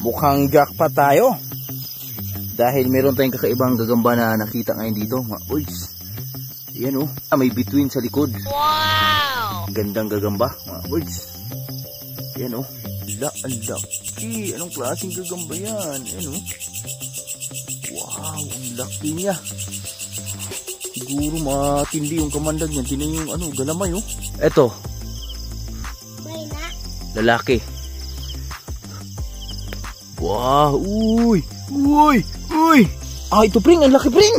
mukhang jackpot tayo. Dahil meron tayong kakaibang gagamba na nakita ngayon dito mga boys. Ayan oh, may bituin sa likod. Wow! Gandang gagamba mga boys. Ayan oh, ang laki. Anong klaseng gagamba yan? Ayan oh. Wow, ang laki niya. Siguro matindi yung kamandag niyan. Tinan yung ano, galamay oh. Eto. Lalaki. Wow, uy. Ah, ito pring, ang laki pring.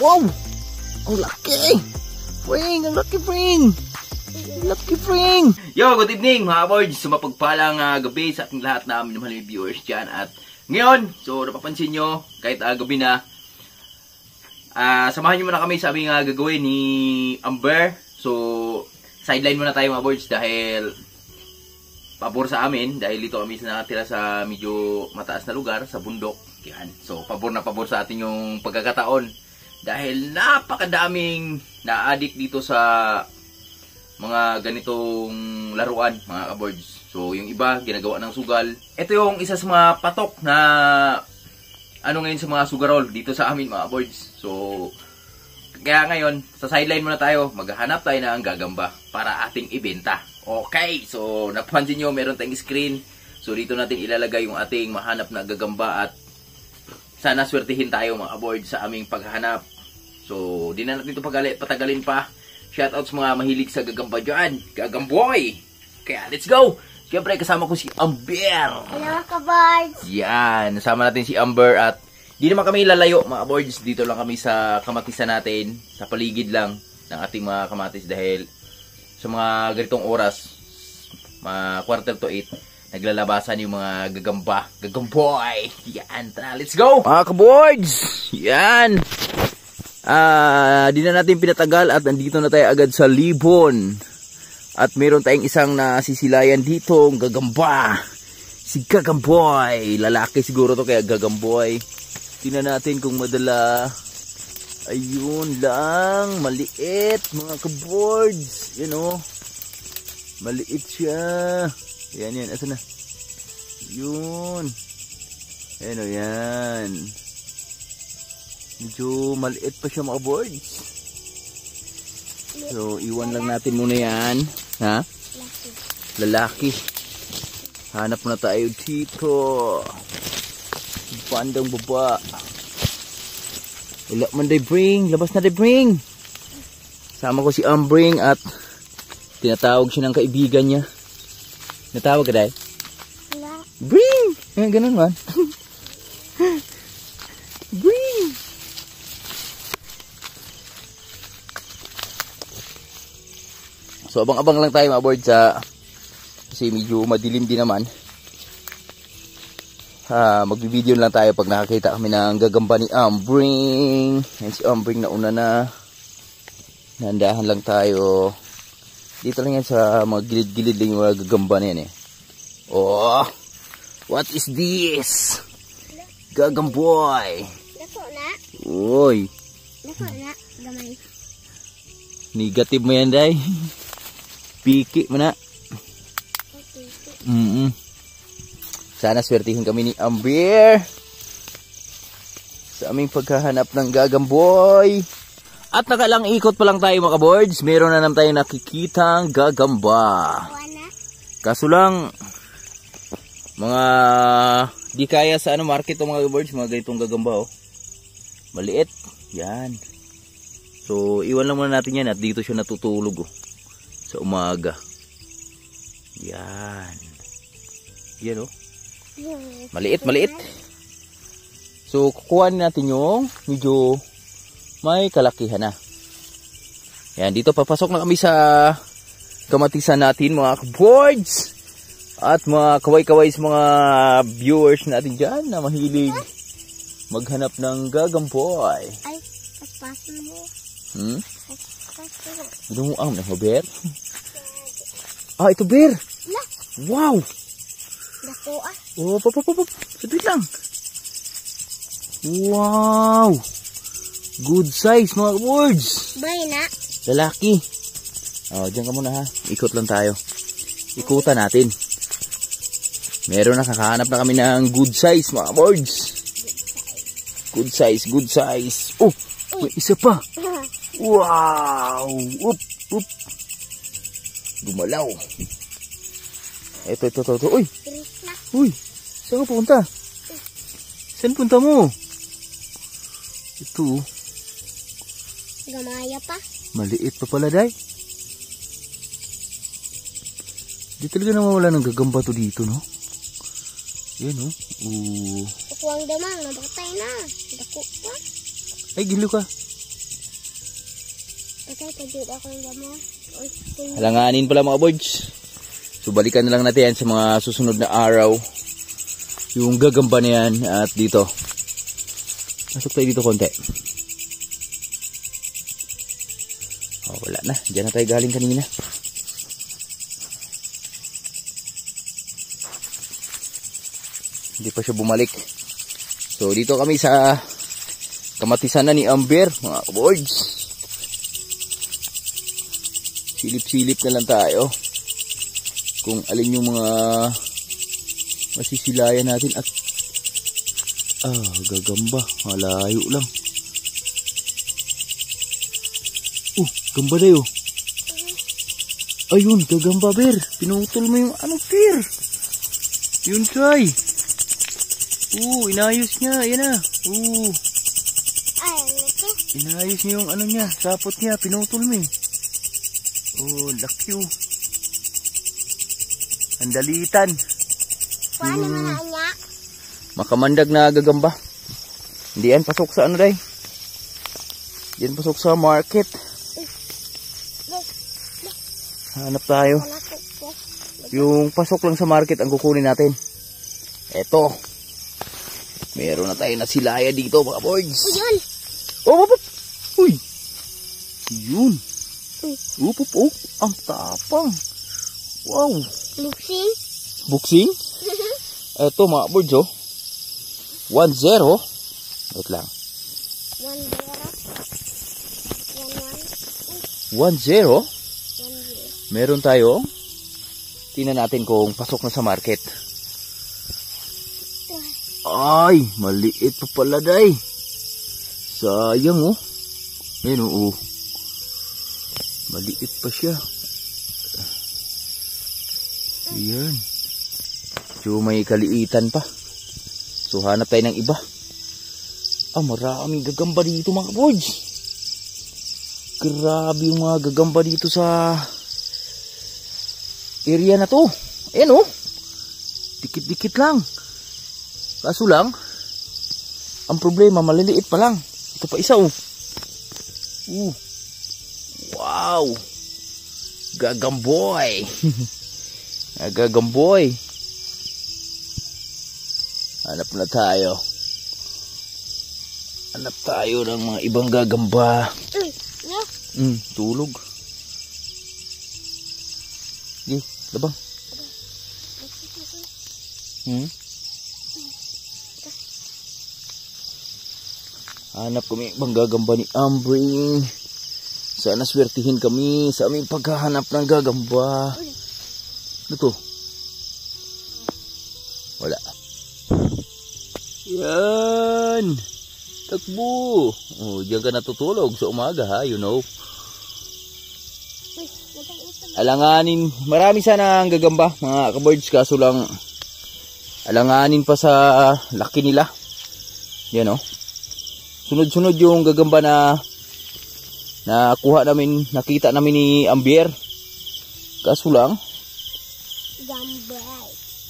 Wow. Ang laki. Pring, ang laki pring. Lucky pring. Yo, good evening mga boys. Sumapagpalang gabi sa ating lahat na aming mahal viewers dyan. At ngayon, so napapansin nyo, kahit gabi na, samahan nyo muna kami sa aming gagawin ni Amber. So, sideline muna tayo mga boys dahil pabor sa amin. Dahil dito kami nakatira sa medyo mataas na lugar, sa bundok. Yan. So, pabor na pabor sa atin yung pagkakataon. Dahil napakadaming na-addict dito sa mga ganitong laruan, mga kaboards. So, yung iba, ginagawa ng sugal. Ito yung isa sa mga patok na ano ngayon sa mga sugarol dito sa amin, mga kaboards. So, kaya ngayon, sa sideline muna tayo, maghahanap tayo ng gagamba para ating ibenta. Okay, so napansin nyo, meron tayong screen. So, dito natin ilalagay yung ating mahanap na gagamba at sana swertihin tayo, mga kaboards, sa aming paghahanap. So, di na natin ito patagalin pa. Shoutout sa mga mahilig sa gagamba dyan. Gagamboy! Kaya, let's go! Siyempre, kasama ko si Amber. Hello, kaboards! Yan, nasama natin si Amber at di naman kami lalayo, mga boards. Dito lang kami sa kamatisan natin, sa paligid lang ng ating mga kamatis dahil sa mga ganitong oras, mga 7:45, naglalabasan yung mga gagamba. Gagamboy! Yan, tara, let's go! Mga kaboards! Yan! Di na natin pinatagal at nandito na tayo agad sa Libon. At meron tayong isang nasisilayan dito, gagamba. Si Gagamboy. Lalaki siguro to kaya Gagamboy. Tingnan natin kung madala. Ayun lang, maliit mga kaboards. Yan o. Maliit siya. Yan, asan na? Yun. Yan o, yan. Medyo maliit pa siya mga boards. So, iwan lang natin muna yan. Ha? Lalaki. Hanap na tayo dito. Bandang baba. Wala man day bring. Labas na day bring. Sama ko si Ambring at tinatawag siya ng kaibigan niya. Natawag ka day? Wala. Bring! Ganun man. Bring! So, abang-abang lang tayo mga boards kasi medyo madilim din naman. Magbibideo lang tayo pag nakakita kami ng gagamba ni Ambring. Yan si Ambring na una na. Nandahan lang tayo. Dito lang yan sa mga gilid-gilid lang yung mga gagamba na yan eh. Oh! What is this? Gagamboy! Dako na? Uy! Dako na? Gamay. Negative mo yan, day. Piki mo na. Sana swertihin kami ni Amber sa aming paghahanap ng gagamboy. At nakalang ikot pa lang tayo mga boards. Meron na naman tayong nakikitang gagamba. Kaso lang, mga di kaya sa market o mga boards, mga ganitong gagamba oh. Maliit. Yan. So, iwan lang muna natin yan at dito siya natutulog oh. Sa umaga. Yan. Yan oh. Maliit. So, kukuhanin natin yung medyo may kalakihan na. Yan, dito papasok na kami sa kamatisan natin mga boards. At mga kaway-kaway sa mga viewers natin dyan na mahilig maghanap ng gagamboy. Ay, paspasin mo. Ito mo ang Ber? Ito Ber! Wow! Dako ah. Oh, pop. Sabit lang. Wow! Good size mga words. Bay na. Lalaki. Diyan ka muna ha. Ikot lang tayo. Ikutan natin. Meron na, kakahanap na kami ng good size mga boards. Good size, good size. Oh, may isa pa. Wow! Up, up. Gumalaw. Ito. Uy! Uy! Saan ka punta? Saan punta mo? Ito. Gamaya pa. Maliit pa pala, day. Di talaga na mawala ng gagamba to dito, no? Yan, no? Kukuwang damang, nabatay na. Dako pa. Ay, gilo ka. Patay, tajud ako ng damang. Halanganin pala mga boards. So, balikan na lang natin yan sa mga susunod na araw. Yung gagamba na yan at dito. Masok tayo dito konti. Oh, wala na. Diyan na tayo galing kanina. Hindi pa siya bumalik. So, dito kami sa kamatisan na ni Amber, mga boards. Silip-silip na lang tayo kung alin yung mga masisilayan natin at gagamba, malayo lang. Gamba na yun. Ayun, gagamba, Ber. Pinutol mo yung ano, Ber. Yun, try. Inayos niya. Ayan na. Ay, ano to? Inayos niya yung ano niya, sapot niya. Pinutol mo eh. Laki oh. Andalitan. Paano mga anya? Makamandag na gagamba. Hindi yan pasok sa ano, day. Yan pasok sa market. Hanap tayo. Yung pasok lang sa market ang kukunin natin. Eto. Meron na tayo na silaya dito mga boys. Yun. Uy. Yun. Ang tapang. Wow. Buksing. Buksing? Eto mga boys 1-0. Wait lang. 1-0. Meron tayo. Tingnan natin kung pasok na sa market. Ay, maliit pa pala, day. Sayang oh. Ayun oh. Maliit pa siya. Ayan. So may kaliitan pa. So hanap tayo ng iba. Maraming gagamba dito mga boys. Grabe yung mga gagamba dito sa area na to. Ayan oh. Dikit-dikit lang. Kaso lang, ang problema maliliit pa lang. Ito pa isa oh. Wow. Gagamboy. Gagamboy. Hanap na tayo. Hanap tayo ng mga ibang gagamba. Tulog. Labang. Hanap kami ibang gagamba ni Ambring. Sana swertihin kami sa aming paghahanap ng gagamba. Ano to? Wala. Yan. Takbo. Diyan ka natutulog sa umaga ha, you know. Alanganin. Marami sana ang gagamba mga kaboards, kaso lang alanganin pa sa laki nila. Yan o. Sunod-sunod yung gagamba na nakuha namin, nakita namin ni Amber. Kaso lang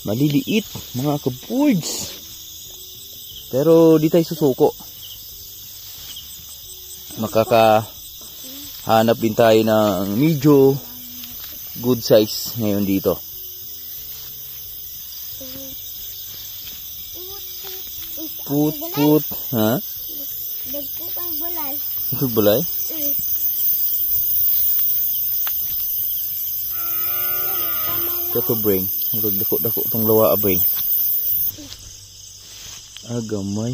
maliliit mga kaboards. Pero di tayo susuko. Makakahanap din tayo ng medyo good size ngayon dito. Put. Ha? Dagko kang bulay. Bulay? Kato bring. Dako-dako tong lawa bring. Gamay.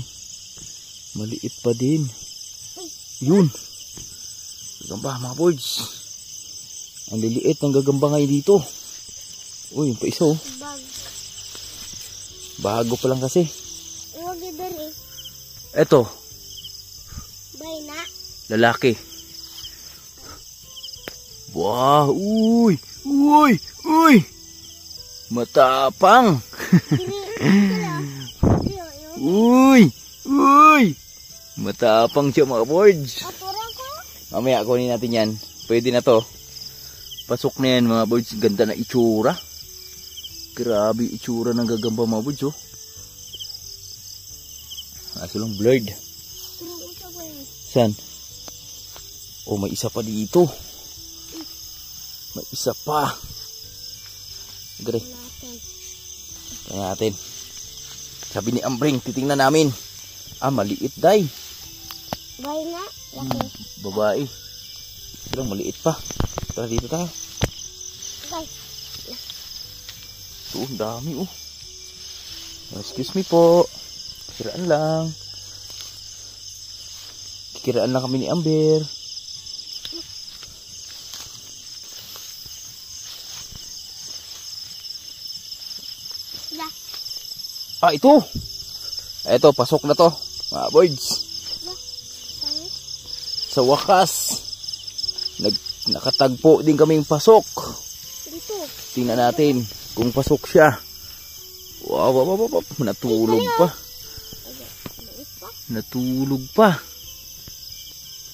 Maliit pa din. Yun. Gagamba mga boys. Ang liliit ng gagamba ngayon dito. Yung pa isa oh. Bago pa lang kasi. Huwag yun eh. Eto, Bay na. lalaki. Wow, uy, uy, uy. Matapang. Uy, uy. Matapang siya mga boards. Aturang ko. Mamaya kunin natin yan. Pwede na to. Pasok na yan mga boards. Ganda na itsura. Grabe itsura ng gagamba mga boards oh. Kaso lang blurred. Saan? Oh, may isa pa dito. May isa pa. Gre. Kaya natin. Sabi ni Ambring, titingnan namin. Ah, maliit day. Bay na. Laki. Babae. Pero maliit pa. Tara dito tayo. Bay. Ito, ang dami oh. Excuse me po. Kikiraan lang. Kikiraan lang kami ni Amber. Yeah. Ah, ito. Ito, pasok na to. Mga boys. Sa wakas. Nakatagpo din kaming pasok. Dito. Tingnan natin kung pasok siya. Wow, wow, wow, wow. Natulog pa. Natulog pa.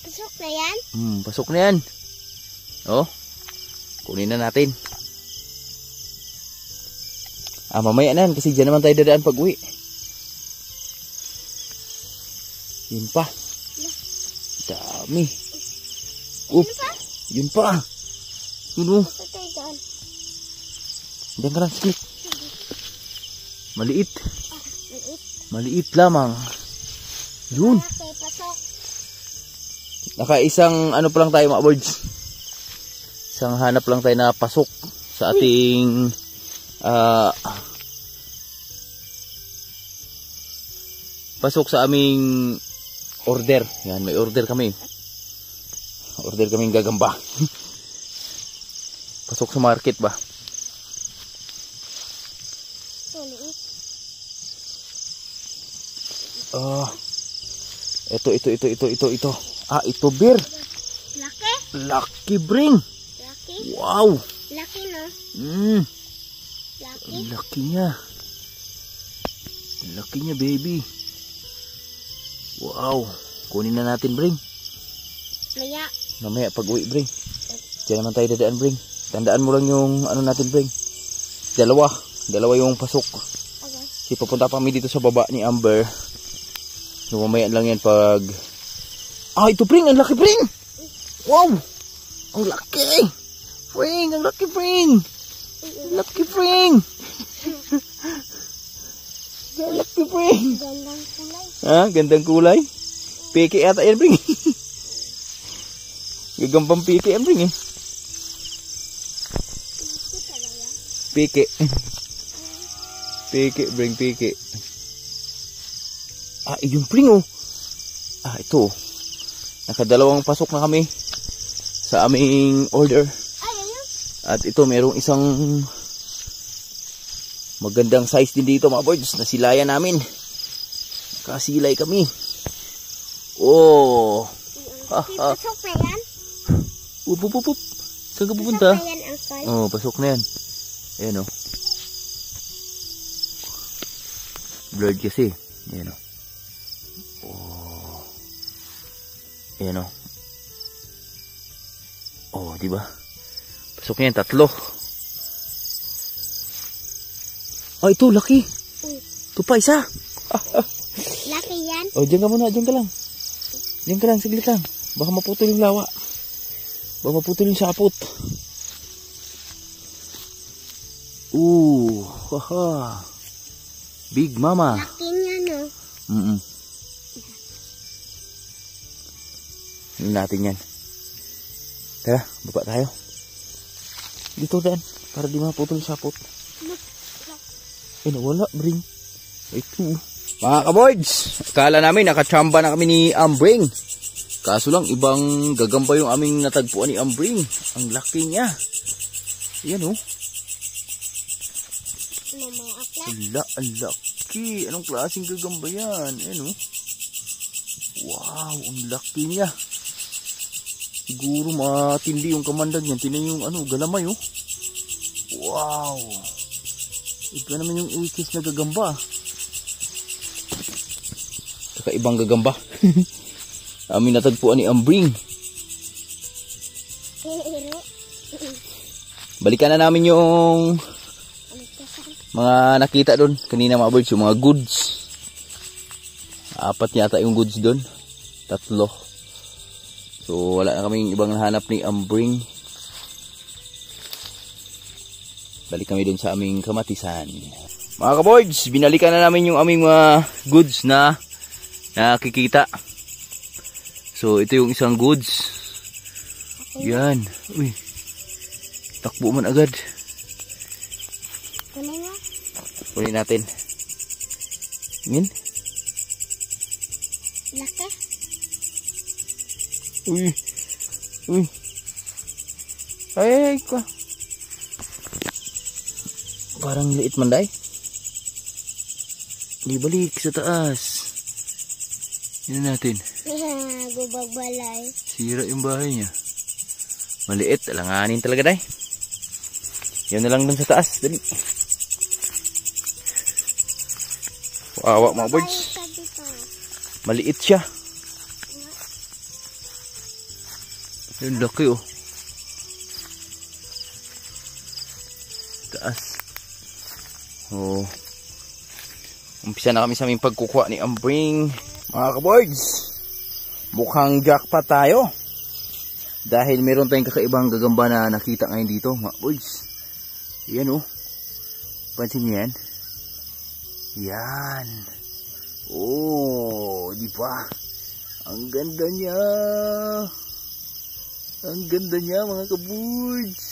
Pasok na yan? Pasok na yan. Oh. Kunin na natin. Ah, mamaya na yan kasi dyan naman tayo dadaan pag uwi. Yun pa. Dami. Up. Yun pa. Yun oh. Patay dyan. Diyan ka lang, skip. Maliit. Maliit. Maliit lamang. Yun. Okay, pasok. Nakaisang ano pa lang tayo mga boards. Isang hanap lang tayo na pasok sa ating pasok sa aming order. Yan, may order kami. Order kaming gagamba. Pasok sa market ba? Maliit. Ito. Ah, ito beer. Laki. Lucky bring. Laki. Wow. Laki no? Laki. Laki niya. Laki niya, baby. Wow. Kunin na natin, bring. Maya. Mamaya pag uwi, bring. Diyan naman tayo dadaan, bring. Tandaan mo lang yung ano natin, bring. Dalawa yung pasok. Okay. Kasi papunta pa kami dito sa baba ni Amber. So, mamaya lang yan pag... Ah, ito, bring! Ang laki, bring! Wow! Ang laki! Bring! Ang laki, bring! Lucky bring! Lucky bring! Gandang kulay. Ha? Gandang kulay? Peke ata yan, bring. Gagampang peke yan, bring eh. Ito talaga. Peke. Peke, bring, peke. Ah, yung bring oh. Ah, ito. Nakadalawang pasok na kami sa aming order. Ay, ayun. At ito, merong isang magandang size din dito mga boys. Nasilayan namin. Nakasilay kami. Oh. Pasok na yan? Up. Saan ka pupunta? Pasok na yan, Uncle. Oh, pasok na yan. Ayan oh. Blurred kasi. Ayan oh. Oh. Ayan oh. Oh, diba? Pasok na yan, 3. Oh, ito, laki. Ito pa, isa. Laki yan? Oh, dyan ka muna, dyan ka lang. Dyan ka lang, saglit lang. Baka maputol yung lawa. Baka maputol yung sapot. Ooh, haha. Big mama. Laki niya, no? Hindi natin yan. Tara, baba tayo. Dito daan, para di maputol yung sapot. Eh, nawala, bring. Ito. Mga kaboys, akala namin nakachamba na kami ni Ambring. Kaso lang, ibang gagamba yung aming natagpuan ni Ambring. Ang laki niya. Yan oh. Mamaya Ala, ang laki. Anong klaseng gagamba yan? Ayan oh. Wow, ang laki niya. Siguro matindi yung kamandag niyan. Tinan yung ano, galamay oh. Wow. Iba naman yung ikis na gagamba. Kakaibang gagamba. Amin natagpuan ni Ambring. Balikan na namin yung mga nakita doon. Kanina mga birds, yung mga goods. 4 yata yung goods doon. 3. So wala na kaming ibang nahanap ni Ambring. Balik kami doon sa aming kamatisan. Mga kaboys, binalikan na namin yung aming mga goods na nakikita. So ito yung isang goods. Yan. Uy. Takbo man agad. Kunin natin. Yan. Laki. Uy. Uy. Ay, ka. Parang liit man day. Di balik sa taas. Yan natin. Gubagbalay. Sira yung bahay niya. Maliit. Alanganin talaga day. Yan na lang dun sa taas. Dali. Wawa mga birds. Maliit siya. Yung laki oh. Taas. Oh. Umpisa na kami sa aming pagkukuha ni Ambring. Mga kaboys, mukhang jackpot tayo. Dahil meron tayong kakaibang gagamba na nakita ngayon dito mga boys. Yan oh. Pansin niyo yan? Yan. Oh, di ba? Ang ganda niya. Ang ganda niya mga kaboys.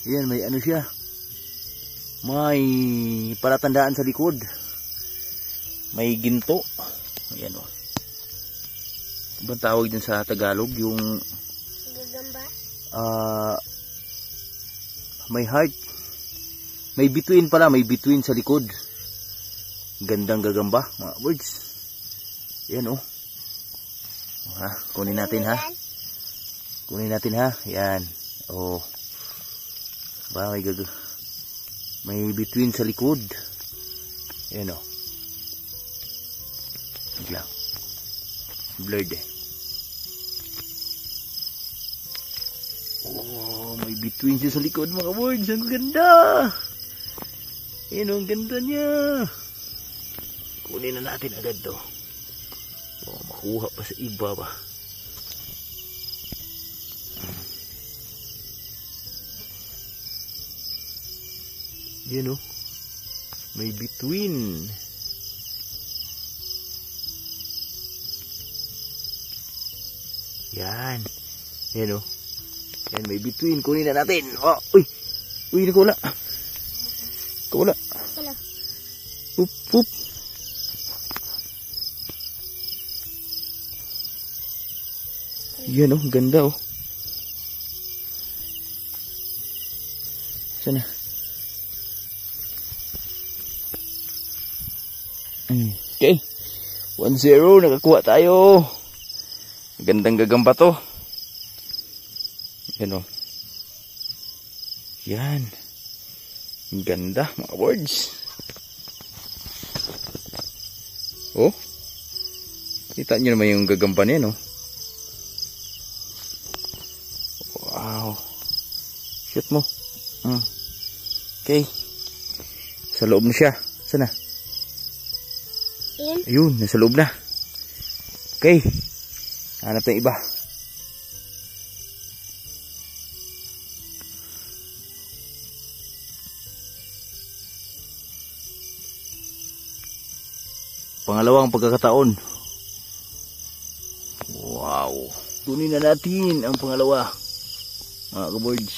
Yan, may ano siya. May palatandaan sa likod. May ginto. Ayan o. Ibang tawag din sa Tagalog yung gagamba. May heart. May bituin pala, may bituin sa likod. Gandang gagamba, mga birds. Ayan o. Ha, kunin natin ha. Kunin natin ha. Yan. Oh. Ba, may bituin sa likod. Ayan o. Biglang. Blurred eh. Oh, may bituin siya sa likod mga birds. Ang ganda. Ayan o, ang ganda niya. Kunin na natin agad to. Oh, makuha pa sa iba ba. Yan o. May bituin. Yan. Yan o. Yan, may bituin. Kunin na natin. Oh, uy. Uy, nakula. Nakula. Wala. Hup, hup. Yan oh, ganda oh. Sana. Okay. 1-0, nakakuha tayo. Gandang gagamba to. Yan oh. Yan. Ganda mga birds. Oh. Kita nyo naman yung gagamba niya no. Wow. Shoot mo. Okay. Sa loob na siya. Sana? Ayun, nasa loob na. Okay. Hanap na iba. Pangalawang pagkakataon. Wow. Kunin na natin ang pangalawa. Mga kaboards.